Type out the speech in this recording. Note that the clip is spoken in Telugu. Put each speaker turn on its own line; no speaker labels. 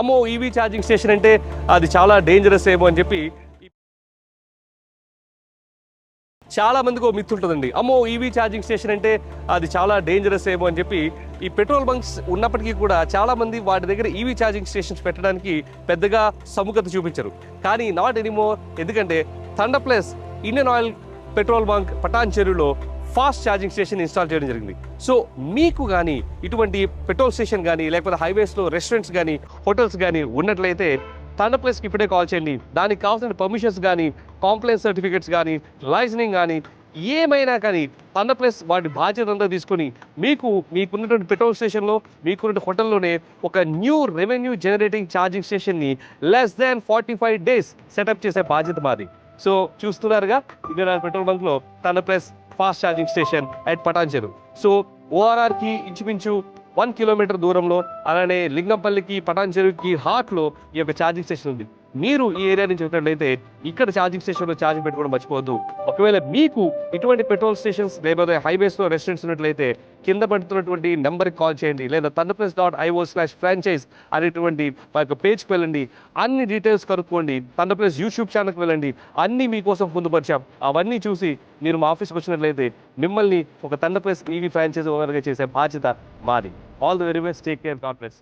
అమ్మో ఈవీ ఛార్జింగ్ స్టేషన్ అంటే అది చాలా డేంజరస్ ఏమో అని చెప్పి చాలా మందికి ఒక మిత్ ఉంటుందండి. అమ్మో ఈవీ ఛార్జింగ్ స్టేషన్ అంటే అది చాలా డేంజరస్ ఏమో అని చెప్పి ఈ పెట్రోల్ బంక్స్ ఉన్నప్పటికీ కూడా చాలా మంది వాటి దగ్గర ఈవీ ఛార్జింగ్ స్టేషన్స్ పెట్టడానికి పెద్దగా సముఖత చూపించరు. కానీ నాట్ ఎనీమోర్, ఎందుకంటే thunder plus Indian oil petrol bunk Patan చెరువులో ఫాస్ట్ ఛార్జింగ్ స్టేషన్ ఇన్స్టాల్ చేయడం జరిగింది. సో మీకు కానీ ఇటువంటి పెట్రోల్ స్టేషన్ కానీ లేకపోతే హైవేస్లో రెస్టారెంట్స్ కానీ హోటల్స్ కానీ ఉన్నట్లయితే థండర్ ప్లస్కి ఇప్పుడే కాల్ చేయండి. దానికి కావాల్సిన పర్మిషన్స్ కానీ కాంప్లైన్స్ సర్టిఫికేట్స్ కానీ లైసెన్సింగ్ కానీ ఏమైనా కానీ థండర్ ప్లస్ వాటి బాధ్యత అంతా తీసుకొని మీకున్నటువంటి పెట్రోల్ స్టేషన్లో మీకున్న హోటల్లోనే ఒక న్యూ రెవెన్యూ జనరేటింగ్ ఛార్జింగ్ స్టేషన్ని లెస్ దాన్ 45 days సెటప్ చేసే బాధ్యత మాది. సో చూస్తున్నారుగా ఇండియన్ ఆయిల్ పెట్రోల్ బంక్లో thunder plus fast charging station at Patancheru. So ఓఆర్ఆర్కి ఇంచుమించు 1 kilometer దూరంలో, అలానే లింగంపల్లికి పటాన్ చెరువుకి హార్ట్లో ఈ యొక్క ఛార్జింగ్ స్టేషన్ ఉంది. మీరు ఈ ఏరియా నుంచి వచ్చినట్లయితే ఇక్కడ ఛార్జింగ్ స్టేషన్లో ఛార్జింగ్ పెట్టుకోవడం మర్చిపోవద్దు. ఒకవేళ మీకు ఇటువంటి పెట్రోల్ స్టేషన్స్ లేకపోతే హైవేస్లో రెస్టారెంట్స్ ఉన్నట్లయితే కింద పడుతున్నటువంటి నెంబర్కి కాల్ చేయండి, లేదా thunderplus.io/franchise అనేటువంటి మా యొక్క పేజ్కి వెళ్ళండి. అన్ని డీటెయిల్స్ కనుక్కోండి. థండర్ ప్లస్ యూట్యూబ్ ఛానల్కి వెళ్ళండి. అన్నీ మీకోసం పొందుపరిచాం. అవన్నీ చూసి మీరు మా ఆఫీస్కి వచ్చినట్లయితే మిమ్మల్ని ఒక థండర్ ప్లస్ ఈవీ ఫ్రాంచైజ్ ఓనర్గా చేసే బాధ్యత మాది. All the very best. Take care. God bless.